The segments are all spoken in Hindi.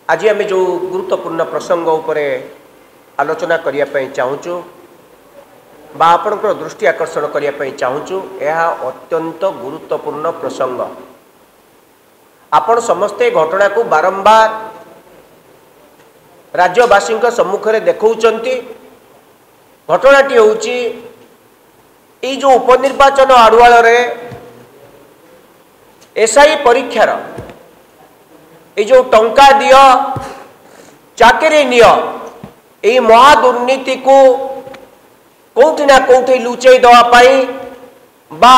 आज आम जो गुरुत्वपूर्ण प्रसंग उपरे आलोचना करने चाहूँ बा आपणकर दृष्टि आकर्षण करने चाहूँ यह अत्यंत गुरुत्वपूर्ण प्रसंग। आपण समस्ते घटना को बारंबार राज्यवासी सम्मुखें देखौचंती। घटनाटी होउची ये जो उपनिर्वाचन आड़ुआल एसआई परीक्षार ये जो टंका दियो चाकरी नियो ये महादुर्नीति को कौटी ना कौटी लुचई दवापाई बा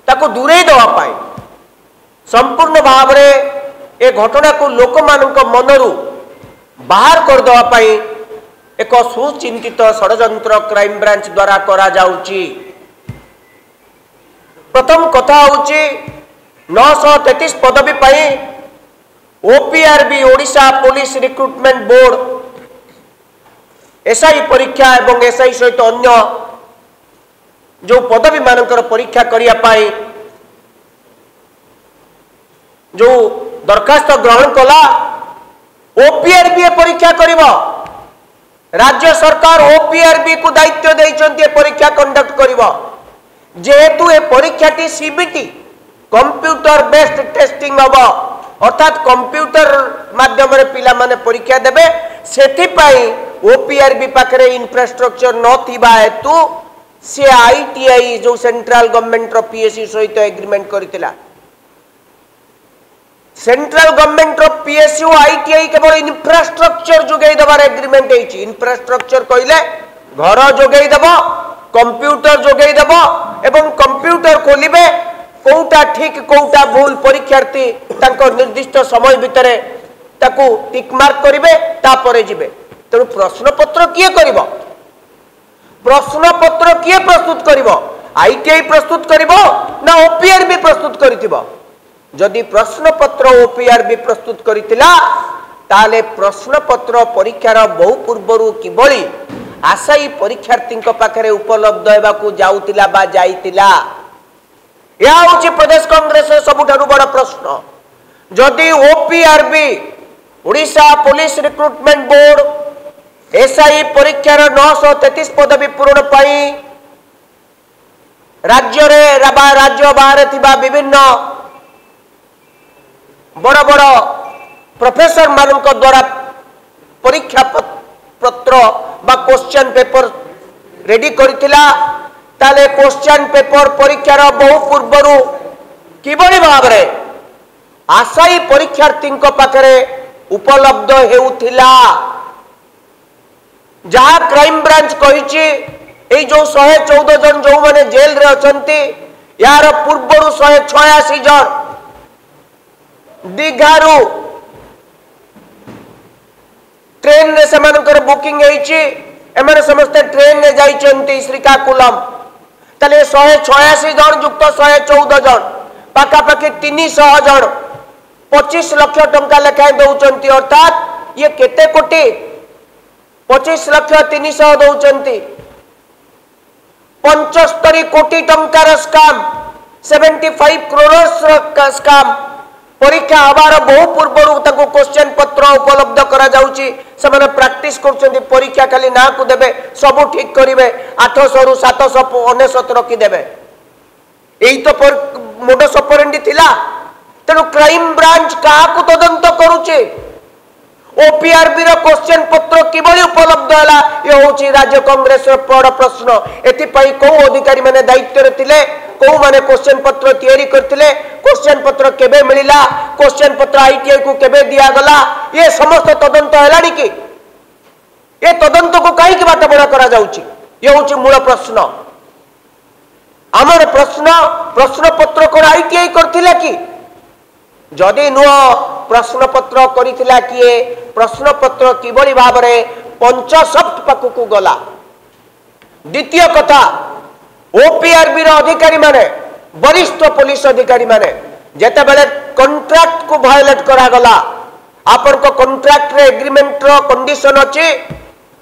ताको दूरे दवापाई संपूर्ण भाव रे ए घटना को लोक मानक मनरू बाहर कर दवापाई एक सुचिंतित षड्यंत्र क्राइम ब्रांच द्वारा करा जाउची। प्रथम कथा होची 933 पदवी पाई OPRB Odisha police recruitment board SI परीक्षा एवं एसआई सहित अन्य जो पदवी मानकर परीक्षा करिया पाई जो दरखास्त ग्रहण कला ओपीआरबी परीक्षा करिवो। राज्य सरकार ओपीआरबी को दायित्व देइचंती परीक्षा कंडक्ट करिवो। जेहेतु ए परीक्षाटी सीबीटी कंप्यूटर बेस्ड टेस्टिंग हम अर्थात कंप्यूटर माध्यम पिला माने परीक्षा देबे। सेठी पाई ओपीआरबी पाखरे इंफ्रास्ट्रक्चर न थिबा हेतु से आईटीआई जो सेंट्रल गवर्नमेंट रो पीएसयू सहित एग्रीमेंट करथिला। सेंट्रल गवर्नमेंट रो पीएसयू आईटीआई केवल इंफ्रास्ट्रक्चर जोगै दबार एग्रीमेंट हेछि। इंफ्रास्ट्रक्चर कइले घर जोगै दबो कंप्यूटर जोगै दबो एवं कंप्यूटर खोलिबे कोउटा ठीक कोउटा भूल परीक्षार्थी तांको निर्दिष्ट समय भितरे ताकू टिक मार्क करिवे तापरे जिवे। तेणु प्रश्न पत्र किए करिवो प्रश्न पत्र किए प्रस्तुत करिवो आईटीआई प्रस्तुत करिवो ना ओपीआरबी प्रस्तुत करितिबो। जदि प्रश्न पत्र ओपीआरबी प्रस्तुत करितिला ताले प्रश्न पत्र परीक्षार बहु पूर्वरु किबळी आशायी परीक्षार्थी पाखरे उपलब्ध हेबाकू जाउतिला बा जाइतिला यह हूँ प्रदेश कांग्रेस सबुठारु बड़ प्रश्न। जदि OPRB Odisha police recruitment board SI परीक्षार 933 पदवी पूरण पाई राज्य बाहर थिबा विभिन्न बड़ बड़ प्रोफेसर मानक द्वारा परीक्षा पत्र बा क्वेश्चन पेपर रेडी करथिला ताले क्वेश्चन पेपर परीक्षार बहु पूर्वरु किबळी भाव रे आशायी परीक्षार्थी पाखरे उपलब्ध हेउथिला। जहा क्राइम ब्रांच कहिछि ए जो 114 जन जो माने जेल रे अछंती यार पूर्वरु 186 जन दीघारू ट्रेन रे सेमानकर बुकिंग हेछि। एमाने समस्त ट्रेन रे जाइचंती श्रीकाकुलम ताले 186 जन युक्त 114 जन पाखापाखि 300 जन 25 लाख टंका लेखाएं दौचंती। अर्थात ये केते कोटी 25 लाख 300 दौचंती 75 कोटी टंकार स्काम 75 करोड़ स्काम। परीक्षा हबार बहु पूर्वरु ताको क्वेश्चन पत्र उपलब्ध करा जाउची। सेमाने प्रैक्टिस करछंती परीक्षा खाली ना को देबे सब ठीक करिवे 800 रु 799 रखी देबे एई तो मोडस ऑपरेंडी थिला। तेणु क्राइम ब्रांच का तदंत करुचे ओपीआरबी रो क्वेश्चन पत्र किबळी उपलब्ध हला ये होची राज्य कांग्रेस रो बड़ प्रश्न। एथि पई को अधिकारी माने दायित्व रे थिले को माने क्वेश्चन पत्र तैयारी करथिले क्वेश्चन पत्र केबे मिलिला क्वेश्चन पत्र आईटीआई को केबे दिया गला ये समस्त तदंत हलानी कि ये तदंत को काई कि बात बड़ा करा जाउची ये होची मूल प्रश्न। आमर प्रश्न पत्र को आईटीआई करथिला कि जदि नुह प्रश्न पत्र करिथिला किए प्रश्न पत्र किबळी भाव रे पंचसप्त पाखकू गला। द्वितीय कथा ओपीआरबी रो अधिकारी माने वरिष्ठ पुलिस अधिकारी माने जेते बेले कॉन्ट्रैक्ट को वायलेट करा गला आपन को कॉन्ट्रैक्ट रे एग्रीमेंट रो कंडीशन अछि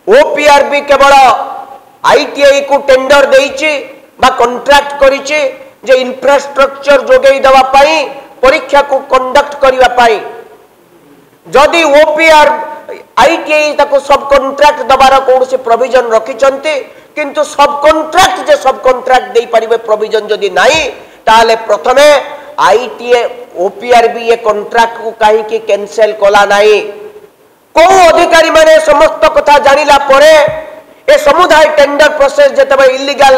ओपीआरबी केवल आईटीआई को टेंडर देइछि बा कॉन्ट्रैक्ट करिछि जे इंफ्रास्ट्रक्चर जोगेई दवा पाई परीक्षा को कंडक्ट करने पाई जदि ओपीआर आईटीआई ताको सब कॉन्ट्रैक्ट दबार कौन से प्रोविजन रखिचंती किंतु सब कॉन्ट्रैक्ट जे सब कॉन्ट्रैक्ट दे परिबे प्रोविजन जदि नाही ताले प्रथमे आईटीआई ओपीआर भी ये कॉन्ट्रैक्ट को कहीं की कैंसिल कला नाही को अधिकारी माने समस्त कथा जानिला परे ए समुदाय टेंडर प्रोसेस जेतबे इलीगल